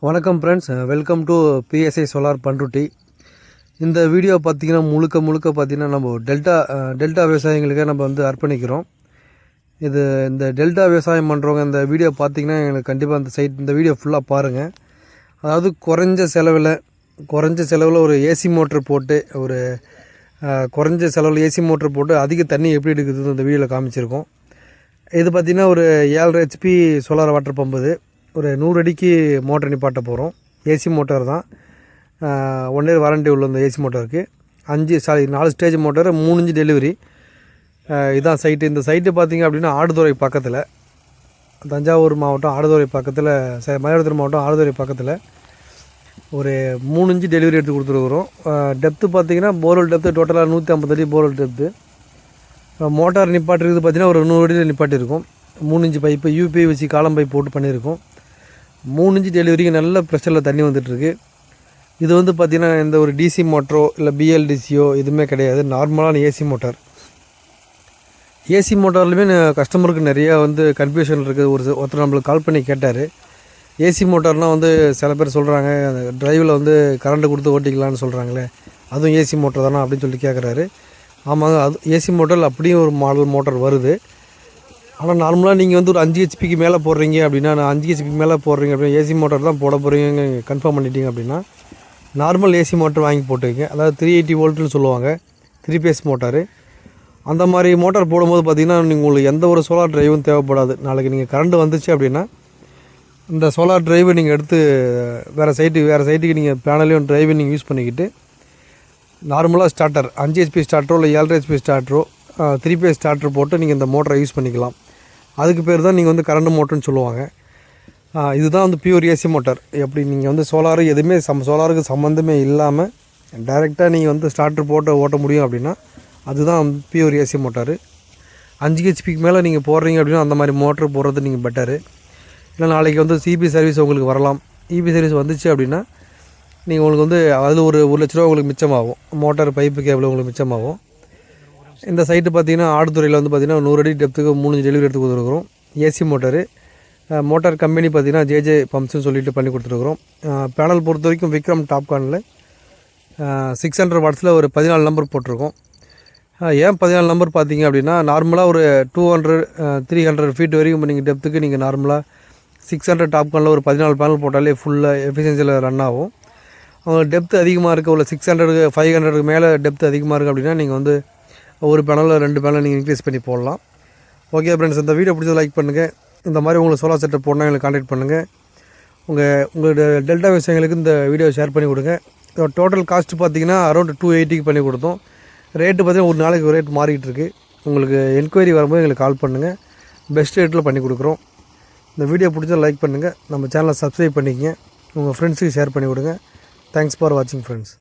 வணக்கம் friends, welcome to PSI solar Panruti. இந்த video பார்த்திங்கன்னா முழுக்க பார்த்திங்கன்னா நம்ம டெல்டா விவசாயிகளுக்கு நம்ம வந்து அர்ப்பணிக்கிறோம். இந்த டெல்டா விவசாயம் பண்ணுறவங்க இந்த வீடியோ பார்த்திங்கன்னா எங்களுக்கு கண்டிப்பாக இந்த வீடியோ ஃபுல்லாக பாருங்கள். அதாவது குறைஞ்ச செலவில் ஒரு ஏசி மோட்ரு போட்டு அதிக தண்ணி எப்படி எடுக்குது இந்த வீடியோவில் காமிச்சிருக்கோம். இது பார்த்திங்கன்னா ஒரு 7.5 HP சோலார் வாட்டர் பம்பு. இது ஒரு 100 அடிக்கு மோட்டர் நிப்பாட்ட போகிறோம். ஏசி மோட்டார் தான். 1 இயர் வாரண்டி உள்ள இந்த ஏசி மோட்டருக்கு 4 ஸ்டேஜ் மோட்டர், 3 இன்ச் டெலிவரி. இதுதான் சைட்டு. இந்த சைட்டு பார்த்திங்க அப்படின்னா ஆடுதுறை பக்கத்தில், தஞ்சாவூர் மாவட்டம் ஆடுதுறை பக்கத்தில், மயிலாடுதுறை மாவட்டம் ஆடுதுறை பக்கத்தில் ஒரு 3 இன்ச் டெலிவரி எடுத்து கொடுத்துருக்குறோம். டெப்த்து பார்த்திங்கன்னா போர்வெல் டெப்த்து டோட்டலாக 150 அடி போர்வெல் டெப்த்து. மோட்டார் நிப்பாட்டிருக்குது பார்த்திங்கன்னா ஒரு 100 அடியில் நிப்பாட்டியிருக்கோம். 3 இன்ச் பைப்பு யூபிஐ வச்சு காலம் பைப் போட்டு பண்ணியிருக்கோம். 3 இன்ச் டெலிவரிக்கு நல்ல ப்ரெஷரில் தண்ணி வந்துட்டுருக்கு. இது வந்து பார்த்திங்கன்னா எந்த ஒரு டிசி மோட்டரோ இல்லை பிஎல்டிசியோ எதுவுமே கிடையாது. நார்மலான ஏசி மோட்டார். ஏசி மோட்டார்லையுமே கஸ்டமருக்கு நிறையா வந்து கன்ஃபியூஷன் இருக்குது. ஒருத்தர் நம்மளுக்கு கால் பண்ணி கேட்டார், ஏசி மோட்டார்னால் வந்து சில பேர் சொல்கிறாங்க டிரைவில் வந்து கரண்ட்டு கொடுத்து ஓட்டிக்கலான்னு சொல்கிறாங்களே, அதுவும் ஏசி மோட்டர் தானே அப்படின்னு சொல்லி கேட்குறாரு. ஆமாங்க, அது ஏசி மோட்டரில் அப்படியும் ஒரு மாடல் மோட்டார் வருது. ஆனால் நார்மலாக நீங்கள் வந்து ஒரு 5 ஹெச்பிக்கு மேலே போடுறீங்க அப்படின்னா, 5 ஹெச்பிக்கு மேலே போடுறீங்க அப்படின்னா, ஏசி மோட்டார் தான் போட போகிறீங்க கன்ஃபார்ம் பண்ணிட்டீங்க அப்படின்னா நார்மல் ஏசி மோட்டர் வாங்கி போட்டுக்கங்க. அதாவது 380 வோல்ட்டுன்னு சொல்லுவாங்க, 3 பேஸ் மோட்டார். அந்த மாதிரி மோட்டார் போடும்போது பார்த்திங்கன்னா உங்களுக்கு எந்த ஒரு சோலார் டிரைவும் தேவைப்படாது. நாளைக்கு நீங்கள் கரண்ட் வந்துச்சு அப்படின்னா இந்த சோலார் டிரைவை நீங்கள் எடுத்து வேறு சைட்டுக்கு நீங்கள் பேனலையும் டிரைவை நீங்கள் யூஸ் பண்ணிக்கிட்டு நார்மலாக ஸ்டார்டர் 5 ஹெச்பி ஸ்டார்டரோ இல்லை 7.5 ஹெச்பி ஸ்டார்டரோ 3 பேஸ் ஸ்டார்டர் போட்டு நீங்கள் இந்த மோட்டரை யூஸ் பண்ணிக்கலாம். அதுக்கு பேர் தான் நீங்கள் வந்து கரண்ட் மோட்டர்னு சொல்லுவாங்க. இதுதான் வந்து பியூர் ஏசி மோட்டார். எப்படி நீங்கள் வந்து சோலார் எதுவுமே சோலாருக்கு சம்மந்தமே இல்லாமல் டைரெக்டாக நீங்கள் வந்து ஸ்டார்டர் போட்டு ஓட்ட முடியும் அப்படின்னா அதுதான் பியூர் ஏசி மோட்டார். 5 ஹெச்பிக்கு மேலே நீங்கள் போடுறீங்க அப்படின்னா அந்த மாதிரி மோட்ரு போடுறது நீங்கள் பெட்டரு. இல்லை நாளைக்கு வந்து சிபி சர்வீஸ் உங்களுக்கு வரலாம். இபி சர்வீஸ் வந்துச்சு அப்படின்னா நீங்கள் உங்களுக்கு வந்து அதில் ஒரு 1 லட்ச ரூபா உங்களுக்கு மிச்சமாகும். மோட்டார் பைப்பு கேபிள் உங்களுக்கு மிச்சமாகும். இந்த சைட்டு பார்த்திங்கன்னா ஆடுதுறையில் வந்து பார்த்திங்கன்னா 100 அடி டெப்த்துக்கு 3 இன்ச் டெலிவரி எடுத்து கொடுத்துருக்குறோம். AC motor. மோட்டார் கம்பெனி பார்த்திங்கன்னா ஜேஜே பம்ப்ஸ்ன்னு சொல்லிட்டு பண்ணி கொடுத்துருக்குறோம். பேனல் பொறுத்த வரைக்கும் விக்ரம் டாப்கானில் 600 வாட்ஸில் ஒரு 14 நம்பர் போட்டிருக்கோம். ஏன் 14 நம்பர் பார்த்திங்க அப்படின்னா, நார்மலாக ஒரு 200-300 ஃபீட் வரைக்கும் நீங்கள் டெப்த்துக்கு நீங்கள் நார்மலாக 600 டாப்கானில் ஒரு 14 பேனல் போட்டாலே ஃபுல்லாக எஃபிஷியன்சியில் ரன் ஆகும். அவங்க டெப்த்து அதிகமாக இருக்குது, ஒரு 600-500 மேலே டெப்த்து அதிகமாக இருக்குது அப்படின்னா நீங்கள் வந்து ஒரு பேனலில் 2 பேனல் நீங்கள் இன்க்ரீஸ் பண்ணி போடலாம். ஓகே ஃப்ரெண்ட்ஸ், இந்த வீடியோ பிடிச்சது லைக் பண்ணுங்கள். இந்த மாதிரி உங்களுக்கு சோலார் செட்டப் போடணும் எங்களுக்கு கான்டாக்ட் பண்ணுங்கள். உங்களுடைய டெல்டா விவசாயிகளுக்கு இந்த வீடியோ ஷேர் பண்ணி கொடுங்க. டோட்டல் காஸ்ட்டு பார்த்திங்கன்னா அரௌண்ட் 280க்கு பண்ணி கொடுத்தோம். ரேட்டு பார்த்திங்கன்னா ஒரு நாளைக்கு ரேட் மாறிக்கிட்டு இருக்குது. உங்களுக்கு என்கொயரி வரும்போது எங்களுக்கு கால் பண்ணுங்கள். பெஸ்ட் ரேட்டில் பண்ணி கொடுக்குறோம். இந்த வீடியோ பிடிச்சதை லைக் பண்ணுங்கள். நம்ம சேனலை சப்ஸ்கிரைப் பண்ணிக்கங்க. உங்கள் ஃப்ரெண்ட்ஸுக்கு ஷேர் பண்ணி கொடுங்க. தேங்க்ஸ் ஃபார் வாட்சிங் ஃப்ரெண்ட்ஸ்.